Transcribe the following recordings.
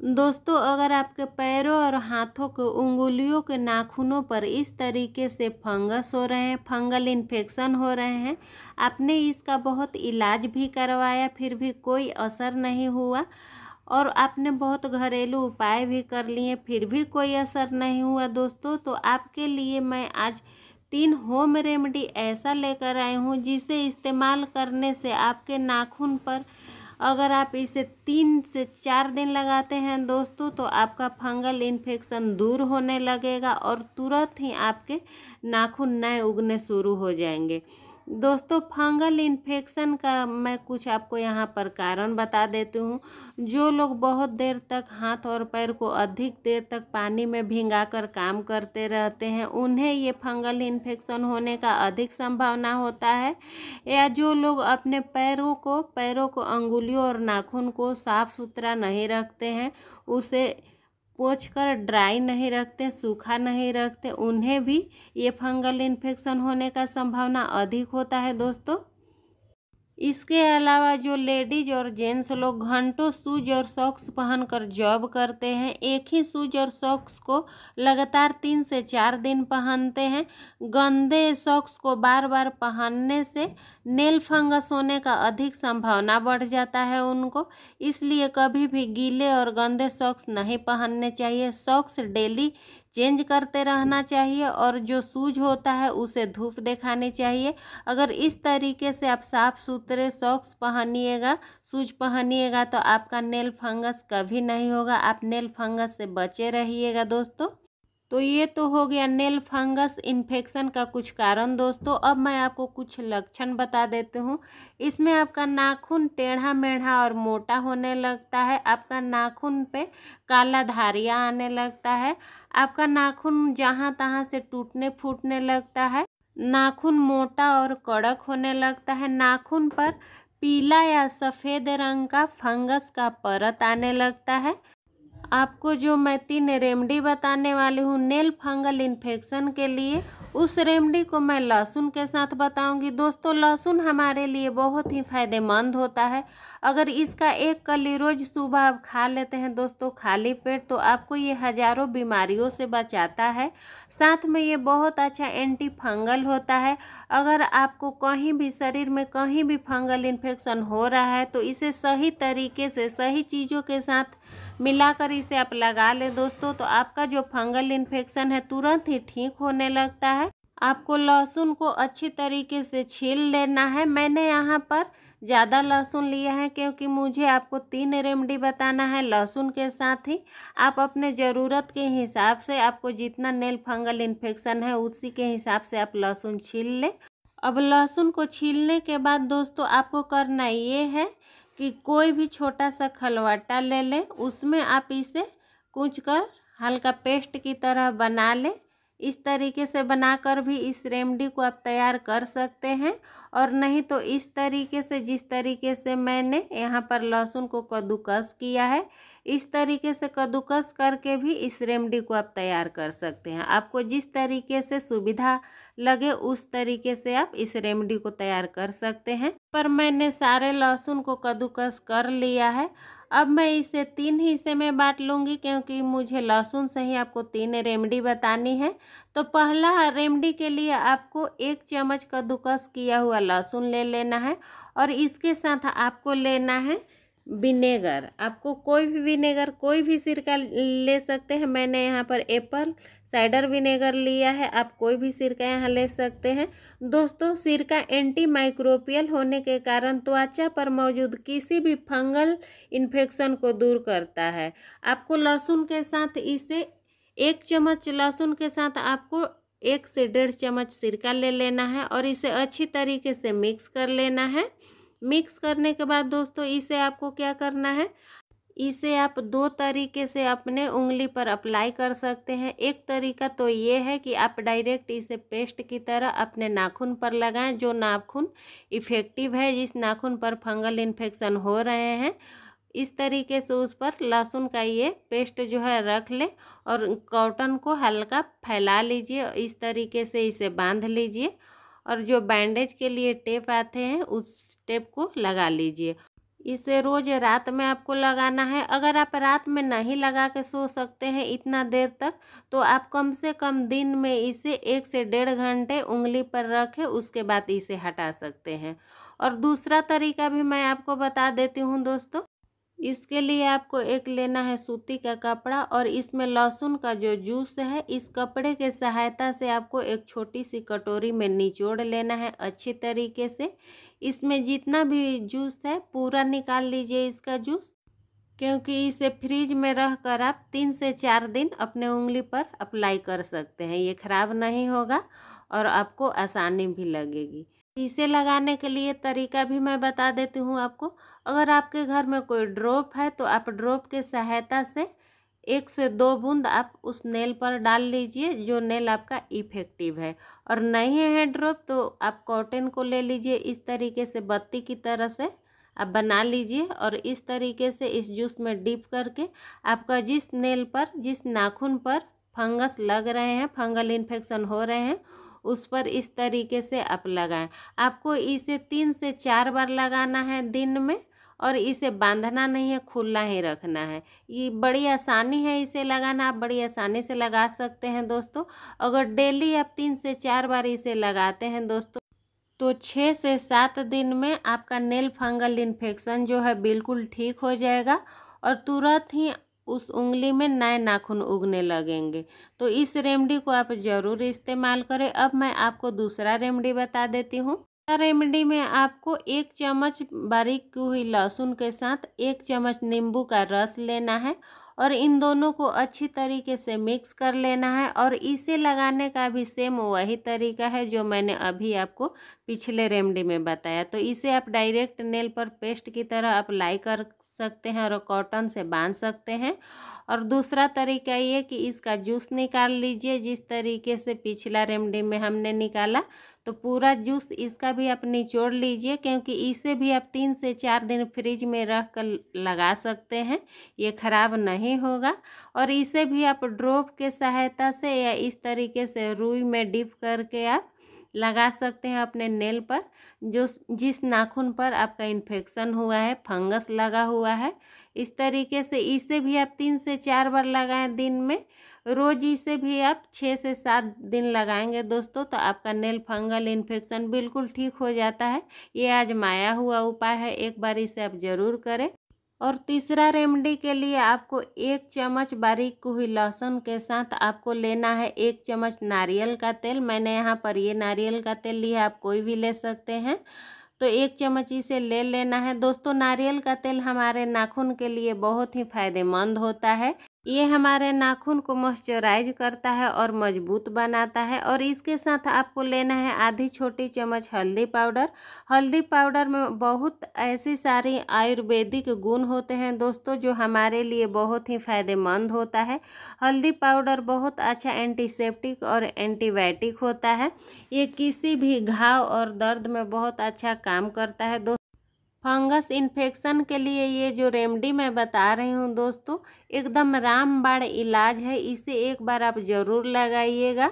दोस्तों, अगर आपके पैरों और हाथों के उंगलियों के नाखूनों पर इस तरीके से फंगस हो रहे हैं, फंगल इन्फेक्शन हो रहे हैं, आपने इसका बहुत इलाज भी करवाया फिर भी कोई असर नहीं हुआ, और आपने बहुत घरेलू उपाय भी कर लिए फिर भी कोई असर नहीं हुआ दोस्तों, तो आपके लिए मैं आज 3 होम रेमेडी ऐसा लेकर आई हूँ जिसे इस्तेमाल करने से आपके नाखून पर, अगर आप इसे 3 से 4 दिन लगाते हैं दोस्तों, तो आपका फंगल इन्फेक्शन दूर होने लगेगा और तुरंत ही आपके नाखून नए उगने शुरू हो जाएंगे। दोस्तों, फंगल इन्फेक्शन का मैं कुछ आपको यहाँ पर कारण बता देती हूँ। जो लोग बहुत देर तक हाथ और पैर को अधिक देर तक पानी में भिंगाकर काम करते रहते हैं, उन्हें ये फंगल इन्फेक्शन होने का अधिक संभावना होता है। या जो लोग अपने पैरों को अंगुलियों और नाखून को साफ सुथरा नहीं रखते हैं, उसे पोंछकर ड्राई नहीं रखते, सूखा नहीं रखते, उन्हें भी ये फंगल इन्फेक्शन होने का संभावना अधिक होता है दोस्तों। इसके अलावा जो लेडीज और जेंट्स लोग घंटों शूज और सॉक्स पहनकर जॉब करते हैं, एक ही शूज और सॉक्स को लगातार 3 से 4 दिन पहनते हैं, गंदे सॉक्स को बार बार पहनने से नेल फंगस होने का अधिक संभावना बढ़ जाता है उनको। इसलिए कभी भी गीले और गंदे सॉक्स नहीं पहनने चाहिए। सॉक्स डेली चेंज करते रहना चाहिए और जो शूज होता है उसे धूप दिखानी चाहिए। अगर इस तरीके से आप साफ सुथरे सॉक्स पहनिएगा, शूज पहनिएगा, तो आपका नेल फंगस कभी नहीं होगा, आप नेल फंगस से बचे रहिएगा दोस्तों। तो ये तो हो गया नेल फंगस इन्फेक्शन का कुछ कारण दोस्तों। अब मैं आपको कुछ लक्षण बता देती हूँ। इसमें आपका नाखून टेढ़ा मेढ़ा और मोटा होने लगता है, आपका नाखून पे काला धारियाँ आने लगता है, आपका नाखून जहाँ तहाँ से टूटने फूटने लगता है, नाखून मोटा और कड़क होने लगता है, नाखून पर पीला या सफ़ेद रंग का फंगस का परत आने लगता है। आपको जो मैं 3 रेमेडी बताने वाली हूँ नेल फंगल इन्फेक्शन के लिए, उस रेमेडी को मैं लहसुन के साथ बताऊंगी दोस्तों। लहसुन हमारे लिए बहुत ही फायदेमंद होता है। अगर इसका एक कली रोज सुबह आप खा लेते हैं दोस्तों खाली पेट, तो आपको ये हजारों बीमारियों से बचाता है। साथ में ये बहुत अच्छा एंटी फंगल होता है। अगर आपको कहीं भी शरीर में कहीं भी फंगल इन्फेक्शन हो रहा है, तो इसे सही तरीके से सही चीज़ों के साथ मिलाकर इसे आप लगा लें दोस्तों, तो आपका जो फंगल इन्फेक्शन है तुरंत ही ठीक होने लगता है। आपको लहसुन को अच्छी तरीके से छील लेना है। मैंने यहाँ पर ज़्यादा लहसुन लिया है क्योंकि मुझे आपको 3 रेमेडी बताना है लहसुन के साथ ही। आप अपने ज़रूरत के हिसाब से, आपको जितना नेल फंगल इन्फेक्शन है उसी के हिसाब से आप लहसुन छील लें। अब लहसुन को छीलने के बाद दोस्तों आपको करना ये है कि कोई भी छोटा सा खलवट्टा ले लें, उसमें आप इसे कूचकर हल्का पेस्ट की तरह बना लें। इस तरीके से बनाकर भी इस रेमेडी को आप तैयार कर सकते हैं, और नहीं तो इस तरीके से, जिस तरीके से मैंने यहाँ पर लहसुन को कद्दूकस किया है, इस तरीके से कद्दूकस करके भी इस रेमेडी को आप तैयार कर सकते हैं। आपको जिस तरीके से सुविधा लगे उस तरीके से आप इस रेमेडी को तैयार कर सकते हैं। पर मैंने सारे लहसुन को कद्दूकस कर लिया है। अब मैं इसे 3 हिस्से में बांट लूँगी क्योंकि मुझे लहसुन से ही आपको 3 रेमेडी बतानी है। तो पहला रेमेडी के लिए आपको 1 चम्मच कद्दूकस किया हुआ लहसुन ले लेना है, और इसके साथ आपको लेना है विनेगर। आपको कोई भी विनेगर, कोई भी सिरका ले सकते हैं। मैंने यहाँ पर एप्पल साइडर विनेगर लिया है, आप कोई भी सिरका यहाँ ले सकते हैं दोस्तों। सिरका एंटी माइक्रोबियल होने के कारण त्वचा पर मौजूद किसी भी फंगल इन्फेक्शन को दूर करता है। आपको लहसुन के साथ इसे 1 चम्मच लहसुन के साथ आपको 1 से 1.5 चम्मच सिरका ले लेना है और इसे अच्छी तरीके से मिक्स कर लेना है। मिक्स करने के बाद दोस्तों इसे आपको क्या करना है, इसे आप 2 तरीके से अपने उंगली पर अप्लाई कर सकते हैं। एक तरीका तो ये है कि आप डायरेक्ट इसे पेस्ट की तरह अपने नाखून पर लगाएं, जो नाखून इफ़ेक्टिव है, जिस नाखून पर फंगल इन्फेक्शन हो रहे हैं, इस तरीके से उस पर लहसुन का ये पेस्ट जो है रख लें और कॉटन को हल्का फैला लीजिए। इस तरीके से इसे बांध लीजिए और जो बैंडेज के लिए टेप आते हैं उस टेप को लगा लीजिए। इसे रोज़ रात में आपको लगाना है। अगर आप रात में नहीं लगा के सो सकते हैं इतना देर तक, तो आप कम से कम दिन में इसे 1 से 1.5 घंटे उंगली पर रखें, उसके बाद इसे हटा सकते हैं। और दूसरा तरीका भी मैं आपको बता देती हूँ दोस्तों। इसके लिए आपको एक लेना है सूती का कपड़ा और इसमें लहसुन का जो जूस है, इस कपड़े के सहायता से आपको एक छोटी सी कटोरी में निचोड़ लेना है अच्छी तरीके से। इसमें जितना भी जूस है पूरा निकाल लीजिए इसका जूस, क्योंकि इसे फ्रिज में रख कर आप 3 से 4 दिन अपने उंगली पर अप्लाई कर सकते हैं। ये खराब नहीं होगा और आपको आसानी भी लगेगी। इसे लगाने के लिए तरीका भी मैं बता देती हूँ आपको। अगर आपके घर में कोई ड्रॉप है तो आप ड्रॉप के सहायता से 1 से 2 बूंद आप उस नेल पर डाल लीजिए जो नेल आपका इफेक्टिव है। और नहीं है ड्रॉप तो आप कॉटन को ले लीजिए, इस तरीके से बत्ती की तरह से आप बना लीजिए और इस तरीके से इस जूस में डिप करके आपका जिस नेल पर, जिस नाखून पर फंगस लग रहे हैं, फंगल इन्फेक्शन हो रहे हैं, उस पर इस तरीके से आप लगाएं। आपको इसे 3 से 4 बार लगाना है दिन में और इसे बांधना नहीं है, खुला ही रखना है। ये बड़ी आसानी है इसे लगाना, आप बड़ी आसानी से लगा सकते हैं दोस्तों। अगर डेली आप 3 से 4 बार इसे लगाते हैं दोस्तों, तो 6 से 7 दिन में आपका नेल फंगल इन्फेक्शन जो है बिल्कुल ठीक हो जाएगा और तुरंत ही उस उंगली में नए नाखून उगने लगेंगे। तो इस रेमेडी को आप ज़रूर इस्तेमाल करें। अब मैं आपको दूसरा रेमेडी बता देती हूँ। रेमेडी में आपको 1 चम्मच बारीक की हुई लहसुन के साथ 1 चम्मच नींबू का रस लेना है और इन दोनों को अच्छी तरीके से मिक्स कर लेना है। और इसे लगाने का भी सेम वही तरीका है जो मैंने अभी आपको पिछले रेमेडी में बताया। तो इसे आप डायरेक्ट नेल पर पेस्ट की तरह अप्लाई कर सकते हैं और कॉटन से बांध सकते हैं। और दूसरा तरीका ये कि इसका जूस निकाल लीजिए जिस तरीके से पिछला रेमेडी में हमने निकाला, तो पूरा जूस इसका भी आप निचोड़ लीजिए, क्योंकि इसे भी आप 3 से 4 दिन फ्रिज में रख कर लगा सकते हैं, ये खराब नहीं होगा। और इसे भी आप ड्रॉप के सहायता से या इस तरीके से रुई में डिप करके आप लगा सकते हैं अपने नेल पर, जो जिस नाखून पर आपका इन्फेक्शन हुआ है, फंगस लगा हुआ है। इस तरीके से इसे भी आप 3 से 4 बार लगाएं दिन में। रोज़ इसे भी आप 6 से 7 दिन लगाएंगे दोस्तों, तो आपका नेल फंगल इन्फेक्शन बिल्कुल ठीक हो जाता है। ये आजमाया हुआ उपाय है, एक बार इसे आप ज़रूर करें। और तीसरा रेमेडी के लिए आपको 1 चम्मच बारीक हुई लहसुन के साथ आपको लेना है 1 चम्मच नारियल का तेल। मैंने यहाँ पर ये नारियल का तेल लिया, आप कोई भी ले सकते हैं। तो 1 चम्मच इसे ले लेना है दोस्तों। नारियल का तेल हमारे नाखून के लिए बहुत ही फायदेमंद होता है। ये हमारे नाखून को मॉइस्चराइज करता है और मजबूत बनाता है। और इसके साथ आपको लेना है आधी छोटी चम्मच हल्दी पाउडर। हल्दी पाउडर में बहुत ऐसी सारी आयुर्वेदिक गुण होते हैं दोस्तों जो हमारे लिए बहुत ही फायदेमंद होता है। हल्दी पाउडर बहुत अच्छा एंटीसेप्टिक और एंटीबायोटिक होता है। ये किसी भी घाव और दर्द में बहुत अच्छा काम करता है दोस्तों। फंगस इन्फेक्शन के लिए ये जो रेमेडी मैं बता रही हूँ दोस्तों, एकदम रामबाण इलाज है। इसे एक बार आप ज़रूर लगाइएगा।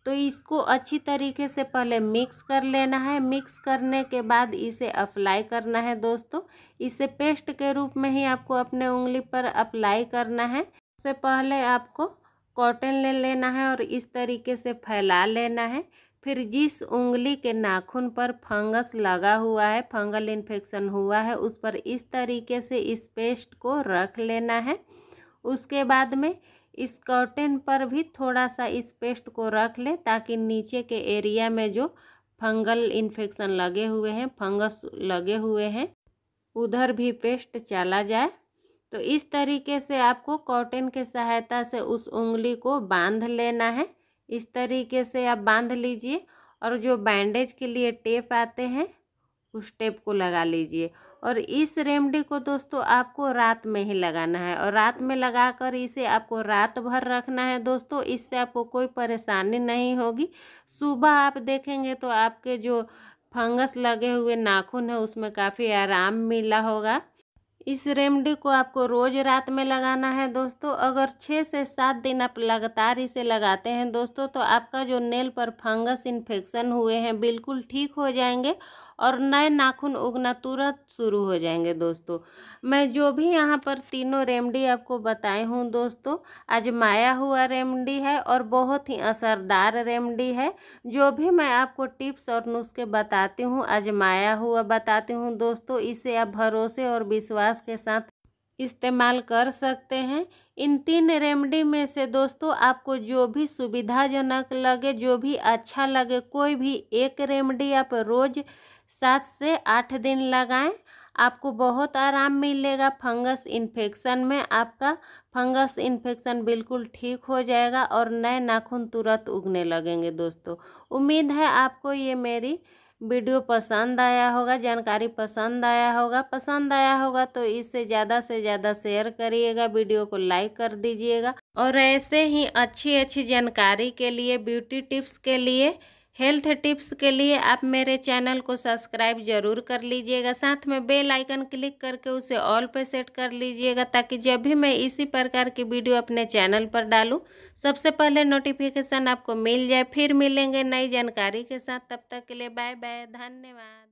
तो इसको अच्छी तरीके से पहले मिक्स कर लेना है। मिक्स करने के बाद इसे अप्लाई करना है दोस्तों। इसे पेस्ट के रूप में ही आपको अपने उंगली पर अप्लाई करना है। उससे पहले आपको कॉटन ले लेना है और इस तरीके से फैला लेना है। फिर जिस उंगली के नाखून पर फंगस लगा हुआ है, फंगल इन्फेक्शन हुआ है, उस पर इस तरीके से इस पेस्ट को रख लेना है। उसके बाद में इस कॉटन पर भी थोड़ा सा इस पेस्ट को रख ले, ताकि नीचे के एरिया में जो फंगल इन्फेक्शन लगे हुए हैं, फंगस लगे हुए हैं, उधर भी पेस्ट चला जाए। तो इस तरीके से आपको कॉटन के सहायता से उस उंगली को बांध लेना है। इस तरीके से आप बांध लीजिए और जो बैंडेज के लिए टेप आते हैं उस टेप को लगा लीजिए। और इस रेमेडी को दोस्तों आपको रात में ही लगाना है और रात में लगाकर इसे आपको रात भर रखना है दोस्तों। इससे आपको कोई परेशानी नहीं होगी। सुबह आप देखेंगे तो आपके जो फंगस लगे हुए नाखून है उसमें काफ़ी आराम मिला होगा। इस रेमेडी को आपको रोज़ रात में लगाना है दोस्तों। अगर 6 से 7 दिन आप लगातार इसे लगाते हैं दोस्तों, तो आपका जो नेल पर फंगस इन्फेक्शन हुए हैं बिल्कुल ठीक हो जाएंगे और नए नाखून उगना तुरंत शुरू हो जाएंगे दोस्तों। मैं जो भी यहाँ पर तीनों रेमेडी आपको बताई हूँ दोस्तों, आजमाया हुआ रेमेडी है और बहुत ही असरदार रेमेडी है। जो भी मैं आपको टिप्स और नुस्खे बताती हूँ, आजमाया हुआ बताती हूँ दोस्तों, इसे आप भरोसे और विश्वास के साथ इस्तेमाल कर सकते हैं। इन 3 रेमेडी में से दोस्तों आपको जो भी सुविधाजनक लगे, जो भी अच्छा लगे, कोई भी एक रेमेडी आप रोज़ 7 से 8 दिन लगाएं, आपको बहुत आराम मिलेगा। फंगस इन्फेक्शन में आपका फंगस इन्फेक्शन बिल्कुल ठीक हो जाएगा और नए नाखून तुरंत उगने लगेंगे दोस्तों। उम्मीद है आपको ये मेरी वीडियो पसंद आया होगा, जानकारी पसंद आया होगा। पसंद आया होगा तो इसे ज़्यादा से ज़्यादा शेयर करिएगा, वीडियो को लाइक कर दीजिएगा। और ऐसे ही अच्छी अच्छी जानकारी के लिए, ब्यूटी टिप्स के लिए, हेल्थ टिप्स के लिए आप मेरे चैनल को सब्सक्राइब जरूर कर लीजिएगा। साथ में बेल आइकन क्लिक करके उसे ऑल पे सेट कर लीजिएगा, ताकि जब भी मैं इसी प्रकार की वीडियो अपने चैनल पर डालूं, सबसे पहले नोटिफिकेशन आपको मिल जाए। फिर मिलेंगे नई जानकारी के साथ, तब तक के लिए बाय बाय, धन्यवाद।